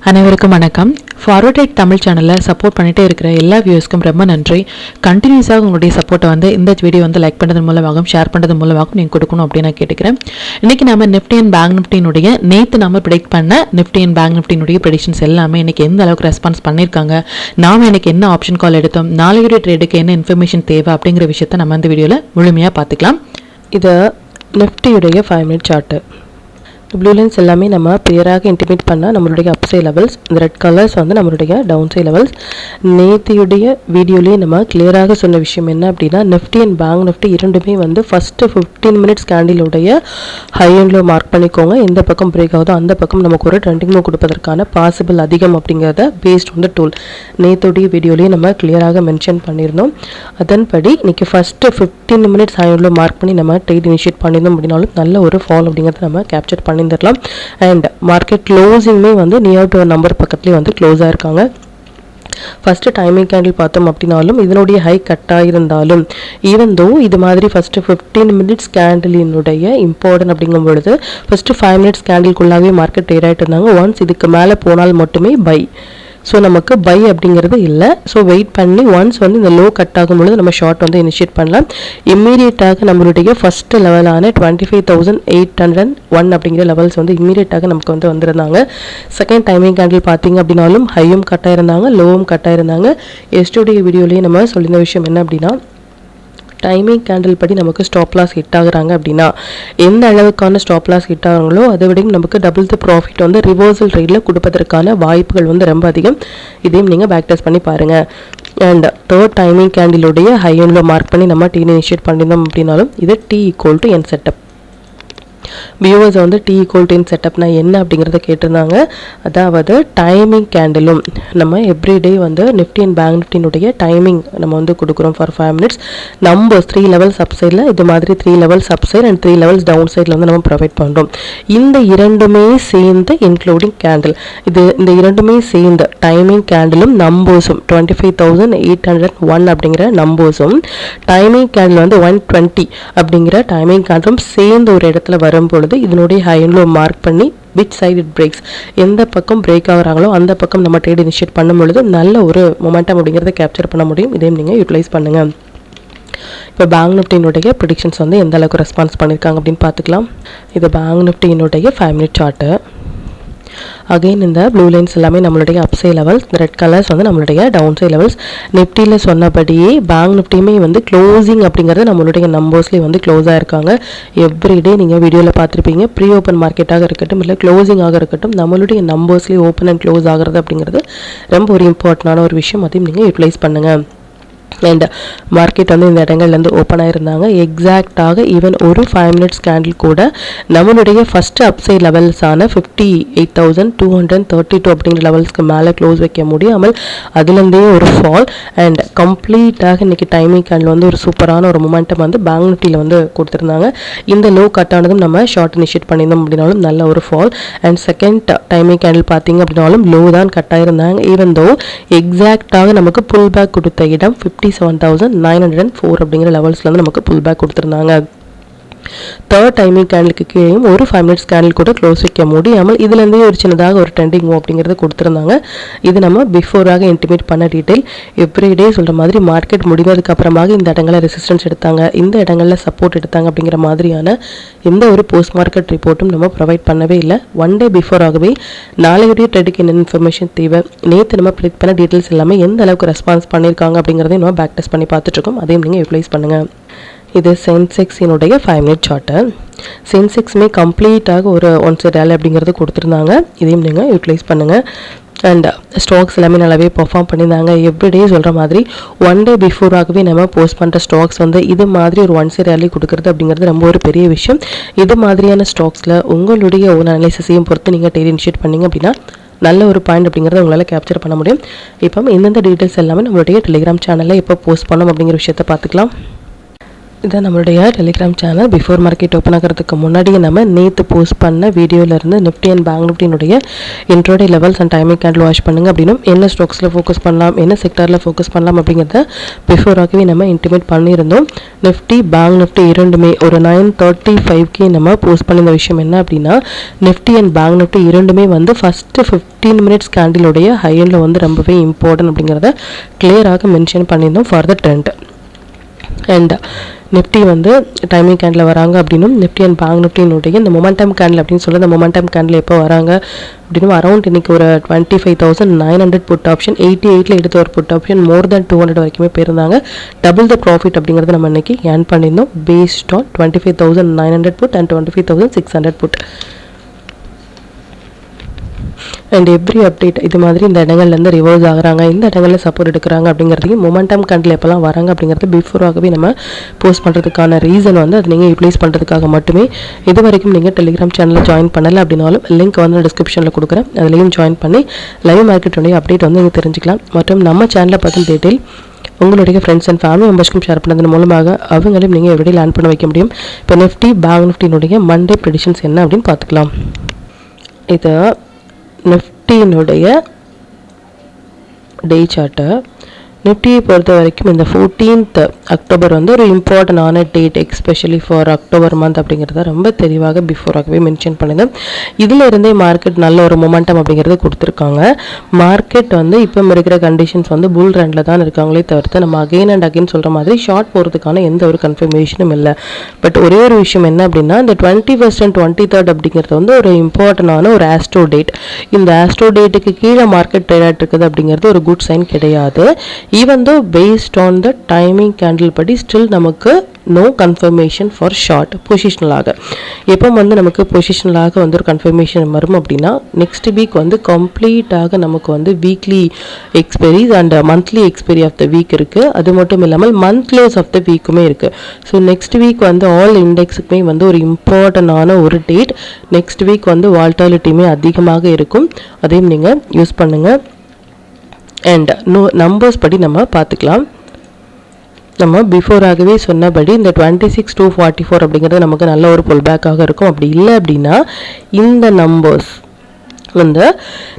அனைவருக்கும் வணக்கம். Forward right Tamil சேனலில் சப்போர்ட் பண்ணிகிட்டே இருக்கிற எல்லா வியூஸ்க்கும் ரொம்ப நன்றி. கண்டினியூஸாக உங்களுடைய சப்போர்ட்டை இந்த வீடியோ லைக் பண்ணுறது மூலமாகவும் ஷேர் பண்ணுறது மூலமாகவும் நீங்கள் கொடுக்கணும் அப்படின்னு நான் கேட்டுக்கிறேன். இன்றைக்கி நம்ம நிஃப்டி அண்ட் பேங்க் நிஃப்டினுடைய நேற்று நம்ம ப்ரெடிக்ட் பண்ண நிஃப்டி அண்ட் பேங்க் நிஃப்டினுடைய ப்ரெடிக்ஷன்ஸ் எல்லாமே இன்றைக்கி எந்த அளவுக்கு ரெஸ்பான்ஸ் பண்ணியிருக்காங்க, நாம் இன்றைக்கி என்ன ஆப்ஷன் கால் எடுத்தோம், நாளையுடைய ட்ரேடுக்கு என்ன இன்ஃபர்மேஷன் தேவை அப்படிங்கிற விஷயத்தை நம்ம இந்த வீடியோவில் முழுமையாக பார்த்துக்கலாம். இது நிஃப்டியுடைய 5 மினிட் சார்ட்டு. ப்ளூ லைன்ஸ் எல்லாமே நம்ம கிளியராக இன்டிமேட் பண்ணால் நம்மளுடைய அப்சை லெவல்ஸ், இந்த ரெட் கலர்ஸ் நம்மளுடைய டவுன் சை லெவல்ஸ். நேத்தியுடைய வீடியோலேயே நம்ம கிளியராக சொன்ன விஷயம் என்ன அப்படின்னா, நிஃப்டி அண்ட் பேங்க் நிஃப்டி இரண்டுமே ஃபஸ்ட்டு 15 மினிட்ஸ் கேண்டிலுடைய ஹை அண்ட் லோ மார்க் பண்ணிக்கோங்க. எந்த பக்கம் பிரேக் ஆகுதோ அந்த பக்கம் நமக்கு ஒரு ட்ரெண்டிங் மூவ் கொடுப்பதற்கான பாசிபிள் அதிகம் அப்படிங்கிறத பேஸ்ட் ஆன் த டூல் நேத்துடைய வீடியோலேயே நம்ம கிளியராக மென்ஷன் பண்ணியிருந்தோம். அதன்படி இன்றைக்கி first 15 minutes high and low mark பண்ணி நம்ம ட்ரேட் இனிஷியேட் பண்ணியிருந்தோம் அப்படின்னாலும் நல்ல ஒரு ஃபால் அப்படிங்கிறத நம்ம கேப்சர் பண்ணியிருந்தரலாம். அண்ட் மார்க்கெட் க்ளோசிங்குமே நியர் டு நம்பர் பக்கத்துலேயே க்ளோஸ் ஆயிருக்காங்க. ஃபஸ்ட்டு டைமிங் கேண்டில் பார்த்தோம் அப்படின்னாலும் இதனுடைய ஹை கட்டாக இருந்தாலும் ஈவன் தோ இது மாதிரி ஃபஸ்ட்டு 15 மினிட்ஸ் கேண்டிலினுடைய இம்பார்ட்டன்ட் அப்படிங்கும் பொழுது ஃபஸ்ட்டு 5 மினிட்ஸ் கேண்டிலுக்குள்ளாகவே மார்க்கெட் ட்ரேட் ஆகிட்டு இருந்தாங்க. ஒன்ஸ் இதுக்கு மேலே போனால் மட்டுமே பை. ஸோ நமக்கு பை அப்படிங்கிறது இல்லை. ஸோ வெயிட் பண்ணி ஒன்ஸ் இந்த லோ கட் ஆகும்பொழுது நம்ம ஷார்ட் இனிஷியேட் பண்ணலாம். இம்மீடியட்டாக நம்மளுடைய ஃபஸ்ட்டு லெவலான 25,801 அப்படிங்கிற லெவல்ஸ் இம்மீடியட்டாக நமக்கு வந்திருந்தாங்க. செகண்ட் டைமிங் கேண்டில் பார்த்தீங்க அப்படின்னாலும் ஹையும் கட் ஆயிருந்தாங்க, லோவும் கட் ஆயிருந்தாங்க. எஸ்டோடைய வீடியோலேயே நம்ம சொல்லியிருந்த விஷயம் என்ன அப்படின்னா, டைமிங் கேண்டில் படி நமக்கு ஸ்டாப் லாஸ் ஹிட் ஆகுறாங்க அப்படின்னா எந்த அளவுக்கான ஸ்டாப் லாஸ் ஹிட் ஆகுங்களோ அதை விட நமக்கு டபுள் தி ப்ராஃபிட் ரிவர்சல் ட்ரேடில் கொடுப்பதற்கான வாய்ப்புகள் ரொம்ப அதிகம். இதையும் நீங்கள் பேக் டெஸ்ட் பண்ணி பாருங்கள். அண்ட் தேர்ட் டைமிங் கேண்டிலுடைய ஹை அண்ட் லோ மார்க் பண்ணி நம்ம டீ இனிஷியேட் பண்ணியிருந்தோம் அப்படின்னாலும் இது T = N setup. Viewers T = N செட்டப்னா என்ன அப்படிங்கிறத கேட்டிருந்தாங்க. அதாவது டைமிங் கேண்டிலும் நம்ம எவ்ரிடே நிஃப்டி அண்ட் பேங்க் நிஃப்டினுடைய டைமிங் நம்ம கொடுக்குறோம் for 5 minutes. Numbers 3 levels up சைடில் இது மாதிரி 3 levels upside and 3 levels down சைடில் நம்ம ப்ரொவைட் பண்ணுறோம். இந்த இரண்டுமே சேர்ந்து இன்க்ளூடிங் கேண்டில், இந்த இரண்டுமே சேர்ந்து டைமிங் கேண்டிலும் நம்பர்ஸும் 25,801 அப்படிங்கிற நம்பர்ஸும் டைமிங் கேண்டில் 120 அப்படிங்கிற டைமிங் கேண்டிலும் சேர்ந்து ஒரு இடத்துல வரும்பொழுது இதனுடைய ஹை அண்ட் லோ மார்க் பண்ணி which side it breaks, எந்த பக்கம் பிரேக் ஆகுறாங்களோ அந்த பக்கம் நம்ம ட்ரேட் இனிஷியேட் பண்ணும் பொழுது நல்ல ஒரு மொமெண்டம் அப்படிங்கிறத கேப்சர் பண்ண முடியும். இதையும் நீங்கள் யூட்டிலைஸ் பண்ணுங்கள். இப்போ பேங்க் நிஃப்டியினுடைய ப்ரெடிக்ஷன்ஸ் எந்த அளவுக்கு ரெஸ்பான்ஸ் பண்ணியிருக்காங்க அப்படின்னு பார்த்துக்கலாம். இது பேங்க் நிஃப்டியினுடைய 5 மினிட் சார்ட்டு. அகெயின் இந்த ப்ளூ லைன்ஸ் எல்லாமே நம்மளுடைய அப்சை லெவல்ஸ், இந்த ரெட் கலர்ஸ் நம்மளுடைய டவுன் சை லெவல்ஸ். நிஃப்டியில் சொன்னபடியே பேங்க் நிஃப்டியுமே க்ளோசிங் அப்படிங்கிறது நம்மளுடைய நம்பர்ஸ்லேயே க்ளோஸ் ஆகிருக்காங்க. எவ்ரிடே நீங்கள் வீடியோவில் பார்த்துருப்பீங்க. ப்ரீ ஓப்பன் மார்க்கெட்டாக இருக்கட்டும் இல்லை க்ளோசிங்காக இருக்கட்டும் நம்மளுடைய நம்பர்ஸ்லேயே ஓப்பன் அண்ட் க்ளோஸ் ஆகிறது அப்படிங்கிறது ரொம்ப ஒரு இம்பார்ட்டண்டான ஒரு விஷயம். அதையும் நீங்கள் யூட்டிலைஸ் பண்ணுங்கள். அண்ட் மார்க்கெட் இந்த இடங்கள்லேருந்து ஓப்பன் ஆகிருந்தாங்க. எக்ஸாக்டாக ஈவன் ஒரு 5 மினிட்ஸ் கேண்டில் கூட நம்மளுடைய ஃபஸ்ட்டு அப்சைட் லெவல்ஸான 58,232 அப்படிங்கிற லெவல்ஸ்க்கு மேலே க்ளோஸ் வைக்க முடியாமல் அதுலேருந்தே ஒரு ஃபால் அண்ட் கம்ப்ளீட்டாக இன்றைக்கி டைமிங் கேண்டில் ஒரு சூப்பரான ஒரு மொமெண்டம் பேங்க் நிஃப்டியில் கொடுத்துருந்தாங்க. இந்த லோ கட் ஆனதும் நம்ம ஷார்ட் இனிஷியேட் பண்ணியிருந்தோம் அப்படின்னாலும் நல்ல ஒரு fall. And second timing candle பார்த்தீங்க அப்படின்னாலும் லோ தான் கட் ஆகிருந்தாங்க. ஈவன் தோ எக்ஸாக்டாக நமக்கு புல் பேக் கொடுத்த இடம் 57,904 அப்படிங்கிற லெவல்ஸ்ல நமக்கு புல் பேக் கொடுத்துருந்தாங்க. தேர்ட் டைமிங் கேண்டிலுக்கு கீழே ஒரு 5 மினிட்ஸ் கேண்டில் கூட க்ளோஸ் வைக்க முடியாமல் இதுலேருந்தே ஒரு சின்னதாக ஒரு ட்ரெண்டிங் மூவ் அப்படிங்கிறது கொடுத்துருந்தாங்க. இது நம்ம பிஃபோராக இன்டிமேட் பண்ண டீட்டெயில். எவ்ரிடே சொல்கிற மாதிரி மார்க்கெட் முடிவதுக்கு அப்புறமாக இந்த இடங்களில் ரெசிஸ்டன்ஸ் எடுத்தாங்க, இந்த இடங்களில் சப்போர்ட் எடுத்தாங்க அப்படிங்கிற மாதிரியான எந்த ஒரு போஸ்ட் மார்க்கெட் ரிப்போர்ட்டும் நம்ம ப்ரொவைட் பண்ணவே இல்லை. ஒன் டே பிஃபோராகவே நாளையுடைய ட்ரேடுக்கு என்ன இன்ஃபர்மேஷன் தேவை, நேற்று நம்ம ப்ரெடிக்ட் பண்ண டீட்டெயில்ஸ் எல்லாமே எந்த அளவுக்கு ரெஸ்பான்ஸ் பண்ணியிருக்காங்க அப்படிங்கிறதையும் நம்ம பேக் டெஸ்ட் பண்ணி பார்த்துட்ருக்கோம். அதையும் நீங்கள் யூட்டிலைஸ் பண்ணுங்கள். இது சென்செக்ஸினுடைய 5 மினிட் சார்ட்டு. சென்செக்ஸுமே கம்ப்ளீட்டாக ஒரு ஒன் சைட் ரேலி அப்படிங்கிறது கொடுத்துருந்தாங்க. இதையும் நீங்கள் யூட்டிலைஸ் பண்ணுங்கள். அண்ட் ஸ்டாக்ஸ் எல்லாமே நல்லாவே பெர்ஃபார்ம் பண்ணியிருந்தாங்க. எவ்ரிடே சொல்கிற மாதிரி ஒன் டே பிஃபோராகவே நம்ம போஸ்ட் பண்ணுற ஸ்டாக்ஸ் இது மாதிரி ஒரு ஒன் சைட் ரேலி கொடுக்குறது அப்படிங்கிறது ரொம்ப ஒரு பெரிய விஷயம். இது மாதிரியான ஸ்டாக்ஸில் உங்களுடைய ஓன் அனலைசிஸையும் பொறுத்து நீங்கள் ட்ரேட் இனிஷியேட் பண்ணிங்க அப்படின்னா நல்ல ஒரு பாயிண்ட் அப்படிங்கிறத உங்களால் கேப்சர் பண்ண முடியும். இப்போ எந்தெந்த டீட்டெயில்ஸ் எல்லாமே நம்மளுடைய டெலிகிராம் சேனலில் எப்போ போஸ்ட் பண்ணோம் அப்படிங்கிற விஷயத்தை பார்த்துக்கலாம். இதான் நம்மளுடைய Telegram channel. Before market open ஆகிறதுக்கு முன்னாடியே நம்ம நேற்று போஸ்ட் பண்ண வீடியோவிலேருந்து நிஃப்டி அண்ட் பேங்க் நிஃப்டினுடைய intraday levels and timing candle watch பண்ணுங்கள் அப்படின்னும் என்ன ஸ்டாக்ஸில் ஃபோக்கஸ் பண்ணலாம், என்ன செக்டரில் ஃபோக்கஸ் பண்ணலாம் அப்படிங்கிறத பிஃபோராகவே நம்ம இன்டிமேட் பண்ணியிருந்தோம். நிஃப்டி பேங்க் நிஃப்டி இரண்டுமே ஒரு 9:35 நம்ம போஸ்ட் பண்ணியிருந்த விஷயம் என்ன அப்படின்னா, நிஃப்டி அண்ட் பேங்க் நிஃப்டி இரண்டுமே வந்து ஃபஸ்ட்டு 15 மினிட்ஸ் கேண்டிலுடைய ஹை எண்டில் வந்து ரொம்பவே இம்பார்ட்டன்ட் அப்படிங்கிறத கிளியராக மென்ஷன் பண்ணியிருந்தோம் for the trend. And Nifty வந்து டைமிங் கேண்டில் வராங்க அப்படின்னும் நிஃப்டி அண்ட் பேங்க் நிஃப்டினுடைய இந்த மொமெண்டம் கேண்டில் அப்படின்னு சொல்லி இந்த மொமெண்டம் கேண்டில் எப்போ வராங்க அப்படின்னும் அரௌண்ட் இன்றைக்கி ஒரு 25,900 புட் ஆப்ஷன் 88 எடுத்த ஒரு புட் ஆப்ஷன் மோர் தேன் 200 வரைக்குமே போயிருந்தாங்க. டபுள் த ப்ராஃபிட் அப்படிங்கிறது நம்ம இன்றைக்கி ஏர்ன் பண்ணியிருந்தோம் based on 25,900 put and 25,600 put. And every update இது மாதிரி இந்த இடங்கள்லேருந்து ரிவர்ஸ் ஆகுறாங்க, இந்த இடங்களில் சப்போர்ட் எடுக்கிறாங்க அப்படிங்கிறதையும் மொமெண்டம் கேண்டில் எப்போல்லாம் வராங்க அப்படிங்கிறது பிஃபோராகவே நம்ம போஸ்ட் பண்ணுறதுக்கான ரீசன் வந்து அது நீங்கள் யூட்டிலைஸ் பண்ணுறதுக்காக மட்டுமே. இது வரைக்கும் நீங்கள் டெலிகிராம் சேனலில் ஜாயின் பண்ணலை அப்படின்னாலும் லிங்க் வந்து டிஸ்கிரிப்ஷனில் கொடுக்குறேன், அதுலேயும் ஜாயின் பண்ணி லைவ் மார்க்கெட்டுடைய அப்டேட் வந்து நீங்கள் தெரிஞ்சுக்கலாம். மற்றும் நம்ம சேனலை பற்றின டீட்டெயில் உங்களுடைய ஃப்ரெண்ட்ஸ் அண்ட் ஃபேமிலி மெம்பர்ஸ்க்கும் ஷேர் பண்ணதன் மூலமாக அவங்களையும் நீங்கள் எப்படி லேர்ன் பண்ண வைக்க முடியும். இப்போ நிஃப்டி பேங்க் நிஃப்டினுடைய மண்டே ப்ரெடிஷன்ஸ் என்ன அப்படின்னு பார்த்துக்கலாம். இது நிஃப்டியினுடைய டே சார்ட்டு. நிஃப்டியை பொறுத்த வரைக்கும் இந்த 14th அக்டோபர் வந்து ஒரு இம்பார்ட்டண்டான date, especially for October month அப்படிங்கிறத ரொம்ப தெளிவாக பிஃபோராகவே மென்ஷன் பண்ணுது. இதில் இருந்தே மார்க்கெட் நல்ல ஒரு மொமெண்டம் அப்படிங்கிறது கொடுத்துருக்காங்க. மார்க்கெட் வந்து இப்போ இருக்கிற கண்டிஷன்ஸ் வந்து புல் ரன்ல தான் இருக்காங்களே தவிர்த்து நம்ம அகைன் அண்ட் அகைன் சொல்கிற மாதிரி ஷார்ட் போகிறதுக்கான எந்த ஒரு கன்ஃபர்மேஷனும் இல்லை. பட் ஒரே ஒரு விஷயம் என்ன அப்படின்னா, இந்த 21st and 23rd அப்படிங்கிறது வந்து ஒரு இம்பார்ட்டண்டான ஒரு ஆஸ்ட்ரோ டேட். இந்த ஆஸ்ட்ரோ டேட்டுக்கு கீழே மார்க்கெட் ட்ரேட் ஆகிட்டு இருக்குது அப்படிங்கிறது ஒரு குட் சைன் கிடையாது. Even though based on the timing candle படி still நமக்கு no confirmation for short பொசிஷனலாக எப்போ வந்து நமக்கு பொசிஷனலாக வந்து ஒரு கன்ஃபர்மேஷன் வரும் அப்படின்னா, நெக்ஸ்ட் வீக் வந்து கம்ப்ளீட்டாக நமக்கு வந்து weekly expiries and monthly expiry of the week இருக்குது. அது மட்டும் இல்லாமல் மந்த் க்ளோஸ் ஆஃப் த வீக்குமே இருக்குது. ஸோ நெக்ஸ்ட் வீக் வந்து ஆல் இண்டெக்ஸுக்குமே வந்து ஒரு இம்பார்ட்டண்டான ஒரு டேட். நெக்ஸ்ட் வீக் வந்து வால்டாலிட்டியுமே அதிகமாக இருக்கும், அதையும் நீங்கள் யூஸ் பண்ணுங்கள். அண்ட் நம்பர்ஸ் படி நம்ம பார்த்துக்கலாம். நம்ம பிஃபோராகவே சொன்னபடி இந்த 26,244 அப்படிங்கிறது நமக்கு நல்ல ஒரு புல் பேக்காக இருக்கும். அப்படி இல்லை அப்படின்னா இந்த நம்பர்ஸ் வந்து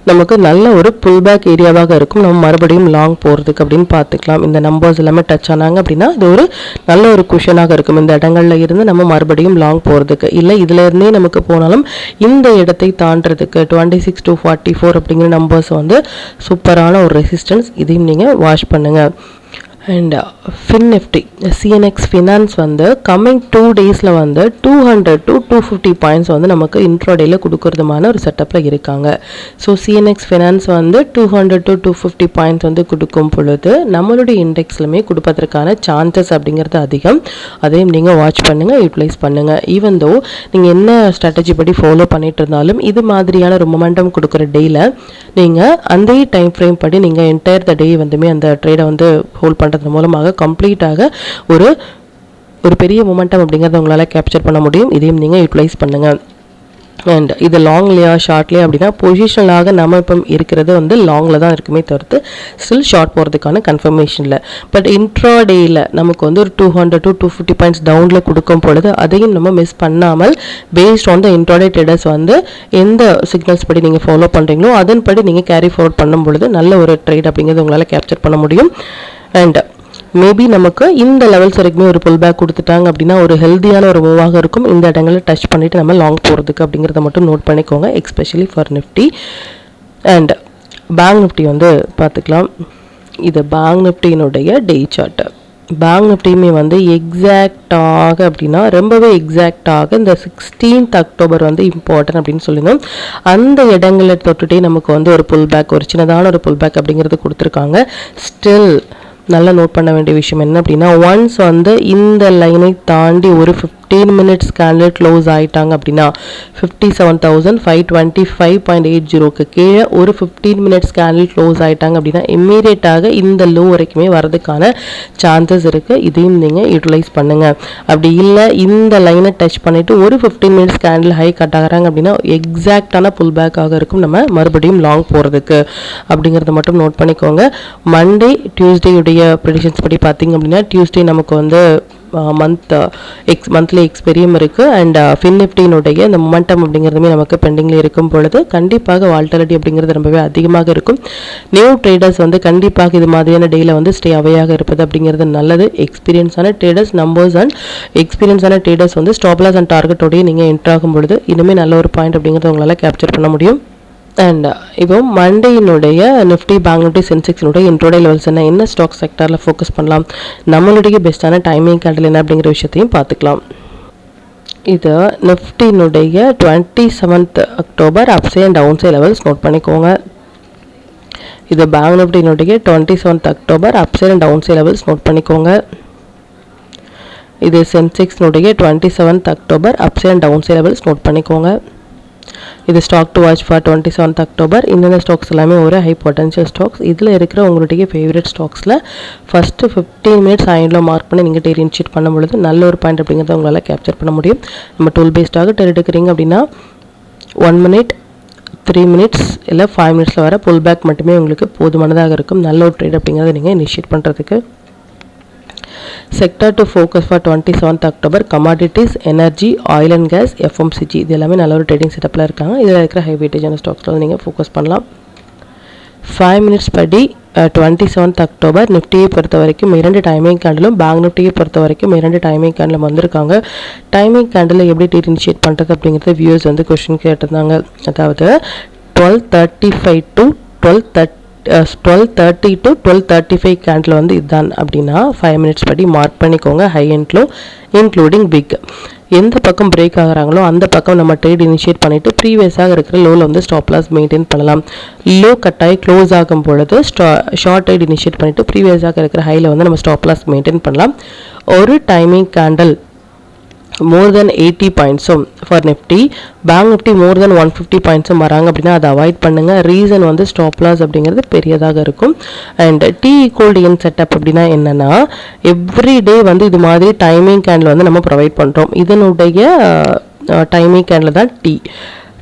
நமக்கு நல்ல ஒரு புல் பேக் ஏரியாவாக இருக்கும், நம்ம மறுபடியும் லாங் போகிறதுக்கு அப்படின்னு பார்த்துக்கலாம். இந்த நம்பர்ஸ் எல்லாமே டச் ஆனாங்க அப்படின்னா இது ஒரு நல்ல ஒரு குஷனாக இருக்கும் இந்த இடங்கள்ல இருந்து நம்ம மறுபடியும் லாங் போகிறதுக்கு. இல்லை இதில் இருந்தே நமக்கு போனாலும் இந்த இடத்தை தாண்டறதுக்கு 26,244 அப்படிங்கிற நம்பர்ஸ் வந்து சூப்பரான ஒரு ரெசிஸ்டன்ஸ், இதையும் நீங்கள் வாட்ச் பண்ணுங்கள். அண்ட் ஃபின்னிஃப்டி சிஎன்எக்ஸ் ஃபினான்ஸ் வந்து கம்மிங் 2 டேஸில் வந்து 200 to 250 பாயிண்ட்ஸ் வந்து நமக்கு இன்ட்ரோடேயில் கொடுக்கறதுமான ஒரு செட்டப்பில் இருக்காங்க. ஸோ சிஎன்எக்ஸ் ஃபினான்ஸ் வந்து 200 to 250 பாயிண்ட்ஸ் வந்து கொடுக்கும் பொழுது நம்மளுடைய இண்டெக்ஸ்லுமே கொடுப்பதற்கான சான்சஸ் அப்படிங்கிறது அதிகம். அதையும் நீங்கள் வாட்ச் பண்ணுங்கள், யூட்டிலைஸ் பண்ணுங்கள். ஈவன் தோ நீங்கள் என்ன ஸ்ட்ராட்டஜி படி ஃபாலோ பண்ணிட்டு இருந்தாலும் இது மாதிரியான ஒரு மொமெண்டம் கொடுக்குற டேயில் நீங்கள் அந்த டைம் ஃப்ரேம் படி நீங்கள் என்டையர் த டே வந்துமே அந்த ட்ரேடை வந்து ஹோல்ட் பண்ணுறது மூலமாக கம்ப்ளீட்டாக ஒரு பெரிய மொமெண்டம் அப்படிங்கிறத உங்களால் கேப்சர் பண்ண முடியும். இதையும் நீங்கள் யூட்டிலைஸ் பண்ணுங்கள். அண்ட் இது லாங்லையா ஷார்ட்லையா அப்படின்னா பொசிஷனலாக நம்ம இப்போ இருக்கிறது வந்து லாங்கில் தான் இருக்குமே தவிர்த்து ஸ்டில் ஷார்ட் போகிறதுக்கான கன்ஃபர்மேஷனில். பட் இன்ட்ராடேயில் நமக்கு வந்து ஒரு 200 to 250 பாயிண்ட்ஸ் டவுனில் கொடுக்கும் பொழுது அதையும் நம்ம மிஸ் பண்ணாமல் based on the intraday traders வந்து எந்த சிக்னல்ஸ் படி நீங்கள் ஃபாலோ பண்ணுறீங்களோ அதன்படி நீங்கள் கேரி ஃபார்வர்ட் பண்ணும் பொழுது நல்ல ஒரு ட்ரேட் அப்படிங்கிறது உங்களால் கேப்சர் பண்ண முடியும். அண்ட் மேபி நமக்கு இந்த லெவல்ஸ் வரைக்குமே ஒரு புல் பேக் கொடுத்துட்டாங்க அப்படின்னா ஒரு ஹெல்த்தியான ஒரு மூவாக இருக்கும். இந்த இடங்களில் டச் பண்ணிவிட்டு நம்ம லாங் போகிறதுக்கு அப்படிங்கிறத மட்டும் நோட் பண்ணிக்கோங்க, especially for Nifty. And Bank Nifty வந்து பார்த்துக்கலாம். இது பேங்க் நிஃப்டியினுடைய டே சார்ட்டு. பேங்க் நிஃப்டியுமே வந்து எக்ஸாக்டாக அப்படின்னா ரொம்பவே எக்ஸாக்டாக இந்த 16th அக்டோபர் வந்து இம்பார்ட்டன்ட் அப்படின்னு சொல்லியிருந்தோம். அந்த இடங்களை தொட்டுட்டே நமக்கு வந்து ஒரு புல் பேக், ஒரு சின்னதான ஒரு புல் பேக் அப்படிங்கிறது கொடுத்துருக்காங்க. ஸ்டில் நல்லா நோட் பண்ண வேண்டிய விஷயம் என்ன அப்படின்னா, ஒன்ஸ் வந்து இந்த லைனை தாண்டி ஒரு 15 மினிட்ஸ் கேண்டில் க்ளோஸ் ஆகிட்டாங்க அப்படின்னா 57,525.80க்கு கீழே ஒரு 15 மினிட்ஸ் கேண்டில் க்ளோஸ் ஆகிட்டாங்க அப்படின்னா இம்மீடியட்டாக இந்த லோ வரைக்குமே வரதுக்கான சான்சஸ் இருக்குது. இதையும் நீங்கள் யூட்டிலைஸ் பண்ணுங்கள். அப்படி இல்லை இந்த லைனை டச் பண்ணிவிட்டு ஒரு 15 மினிட்ஸ் கேண்டில் ஹை கட் ஆகிறாங்க அப்படின்னா எக்ஸாக்டான புல் பேக்காக இருக்கும் நம்ம மறுபடியும் லாங் போகிறதுக்கு அப்படிங்கிறத மட்டும் நோட் பண்ணிக்கோங்க. மண்டே டியூஸ்டேயுடைய ப்ரெடிக்ஷன்ஸ் படி பார்த்திங்க அப்படின்னா டியூஸ்டே நமக்கு வந்து மந்த்லி எக்ஸ்பெரியும் இருக்குது. அண்ட் ஃபின் நிஃப்டியினுடைய இந்த மொமெண்டம் அப்படிங்கிறதுமே நமக்கு பெண்டிங்கில் இருக்கும் பொழுது கண்டிப்பாக வால்டாலிட்டி அப்படிங்கிறது ரொம்பவே அதிகமாக இருக்கும். நியூ ட்ரேடர்ஸ் வந்து கண்டிப்பாக இது மாதிரியான டேயில் வந்து ஸ்டே அவையாக இருப்பது அப்படிங்கிறது நல்லது. எக்ஸ்பீரியன்ஸான ட்ரேடர்ஸ் நம்பர்ஸ் அண்ட் எக்ஸ்பீரியன்ஸான ட்ரேடர்ஸ் வந்து ஸ்டாப் லாஸ் அண்ட் டார்கெட்டோடய நீங்கள் என்ட்ரு ஆகும் பொழுது இன்னுமே நல்ல ஒரு பாயிண்ட் அப்படிங்கிறத உங்களால் கேப்சர் பண்ண முடியும். அண்ட் இப்போ மண்டேயினுடைய நிஃப்டி பேங்க் நிஃப்டி சென்செக்ஸினுடைய இன்ட்ரோடே லெவல்ஸ் என்ன ஸ்டாக் செக்டரில் ஃபோக்கஸ் பண்ணலாம், நம்மளுடைய பெஸ்ட்டான டைமிங் கேண்டில் என்ன அப்படிங்கிற விஷயத்தையும் பார்த்துக்கலாம். இது நிஃப்டினுடைய 27th October upside and downside levels note பண்ணிக்கோங்க. இது பேங்க் நிஃப்டினுடைய 27th October upside and downside levels note பண்ணிக்கோங்க. இது சென்செக்ஸ்னுடைய 27th October upside and downside levels note பண்ணிக்கோங்க. இது stock to watch for 27th October. இந்த ஸ்டாக்ஸ் எல்லாமே ஒரு ஹை பொட்டன்ஷியல் ஸ்டாக்ஸ். இதில் இருக்கிற உங்களுடைய ஃபேவரட் ஸ்டாக்ஸில் ஃபஸ்ட்டு 15 மினிட்ஸ் ஆயிண்டில் மார்க் பண்ணி நீங்கள் டெய்லி இன்ஷீட் பண்ணும் பொழுது நல்ல ஒரு பாயிண்ட் அப்படிங்கிறத உங்களால் கேப்சர் பண்ண முடியும். நம்ம டூல் பேஸ்டாக டெய்லி எடுக்கிறீங்க அப்படின்னா 1 மினிட் 3 மினிட்ஸ் இல்லை 5 மினிட்ஸில் வர புல் பேக் மட்டுமே உங்களுக்கு போதுமானதாக இருக்கும். நல்ல ஒரு ட்ரேட் அப்படிங்கிறத நீங்கள் இனிஷியேட் பண்ணுறதுக்கு. Sector to focus for 27th October commodities, energy, oil and gas, FMCG இது எல்லாமே நல்ல ஒரு ட்ரேடிங் செட்டப்பில் இருக்காங்க. இதில் இருக்கிற ஹை வெயிட்டேஜான ஸ்டாக்ஸில் வந்து நீங்கள் ஃபோக்கஸ் பண்ணலாம். 5 மினிட்ஸ் படி 27th அக்டோபர் நிஃப்டியை பொறுத்த வரைக்கும் 2 டைமிங் கேண்டிலும் பேங்க் நிஃப்டியை பொறுத்த வரைக்கும் 2 டைமிங் கேண்டிலும் வந்திருக்காங்க. டைமிங் கேண்டில் எப்படி டேட் இனிஷியேட் பண்ணுறது அப்படிங்கிறது வியூஸ் வந்து கொஸ்டின் கேட்டிருந்தாங்க. அதாவது 12:35 to 12:30 to 12:35 கேண்டில் வந்து இதுதான் அப்படின்னா 5 மினிட்ஸ் படி மார்க் பண்ணிக்கோங்க. High and low including big எந்த பக்கம் பிரேக் ஆகிறாங்களோ அந்த பக்கம் நம்ம ட்ரேட் இனிஷியேட் பண்ணிவிட்டு ப்ரீவியஸாக இருக்கிற லோவில் வந்து ஸ்டாப் லாஸ் மெயின்டைன் பண்ணலாம். லோ கட்டாயி க்ளோஸ் ஆகும் பொழுது ஷார்ட் ட்ரேட் இனிஷியேட் பண்ணிவிட்டு ப்ரீவியஸாக இருக்கிற ஹையில் வந்து நம்ம ஸ்டாப் லாஸ் மெயின்டைன் பண்ணலாம். ஒரு டைமிங் கேண்டில் more than 80 பாயிண்ட்ஸும் for Nifty, bank Nifty more than 150 பாயிண்ட்ஸும் வராங்க அப்படின்னா அதை அவாய்ட் பண்ணுங்கள். ரீசன் வந்து ஸ்டாப் லாஸ் அப்படிங்கிறது பெரியதாக இருக்கும். அண்ட் T=N செட்டப் அப்படின்னா என்னென்னா எவ்ரி டே வந்து இது மாதிரி டைமிங் கேண்டில் வந்து நம்ம ப்ரொவைட் பண்ணுறோம். இதனுடைய டைமிங் கேண்டில் தான்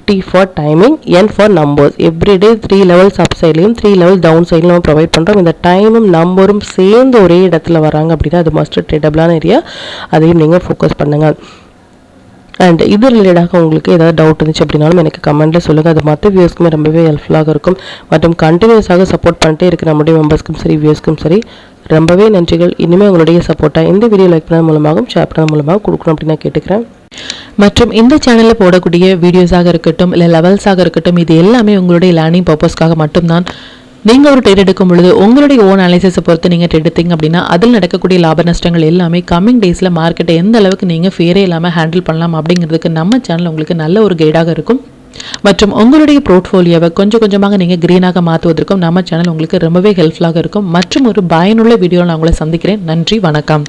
T for timing, N for numbers. Everyday 3 levels up சைட்லையும் 3 லெவல் டவுன் சைட்லையும் நம்ம ப்ரொவைட் பண்ணுறோம். இந்த டைமும் நம்பரும் சேர்ந்து ஒரே இடத்துல வராங்க அப்படின்னா அது மஸ்ட் ட்ரேடபிளான ஏரியா. அதையும் நீங்கள் ஃபோக்கஸ் பண்ணுங்கள். அண்ட் இது ரிலேட்டடாக உங்களுக்கு ஏதாவது டவுட் இருந்துச்சு அப்படின்னாலும் எனக்கு கமெண்ட்டில் சொல்லுங்கள். அது மற்ற வியூஸ்க்குமே ரொம்பவே ஹெல்ப்ஃபுல்லாக இருக்கும். மற்றும் கண்டினியூஸாக சப்போர்ட் பண்ணிட்டே இருக்கிற நம்முடைய மெம்பர்ஸ்க்கும் சரி வியூஸ்க்கும் சரி ரொம்பவே நன்றிகள். இனிமேல் உங்களுடைய சப்போர்ட்டை இந்த வீடியோ லைக் பண்ணது மூலமாகவும் ஷேர் பண்ணது மூலமாக கொடுக்கணும் அப்படின்னு நான் கேட்டுக்கிறேன். மற்றும் இந்த சேனலில் போடக்கூடிய வீடியோஸாக இருக்கட்டும் இல்லை லெவல்ஸாக இருக்கட்டும் இது எல்லாமே உங்களுடைய லேர்னிங் பர்பஸ்க்காக மட்டும்தான். நீங்கள் ஒரு ட்ரேட் எடுக்கும் பொழுது உங்களுடைய ஓன் அனாலிசிஸை பொறுத்து நீங்கள் ட்ரேட் எடுத்தீங்க அப்படின்னா அதில் நடக்கக்கூடிய லாப நஷ்டங்கள் எல்லாமே கம்மிங் டேஸில் மார்க்கெட்டை எந்த அளவுக்கு நீங்கள் ஃபேரே இல்லாமல் ஹேண்டில் பண்ணலாம் அப்படிங்கிறதுக்கு நம்ம சேனல் உங்களுக்கு நல்ல ஒரு கைடாக இருக்கும். மற்றும் உங்களுடைய போர்ட்ஃபோலியோவை கொஞ்சம் கொஞ்சமாக நீங்கள் க்ரீனாக மாற்றுவதற்கும் நம்ம சேனல் உங்களுக்கு ரொம்பவே ஹெல்ப்ஃபுல்லாக இருக்கும். மற்றும் ஒரு பயனுள்ள வீடியோவில் நான் உங்களை சந்திக்கிறேன். நன்றி, வணக்கம்.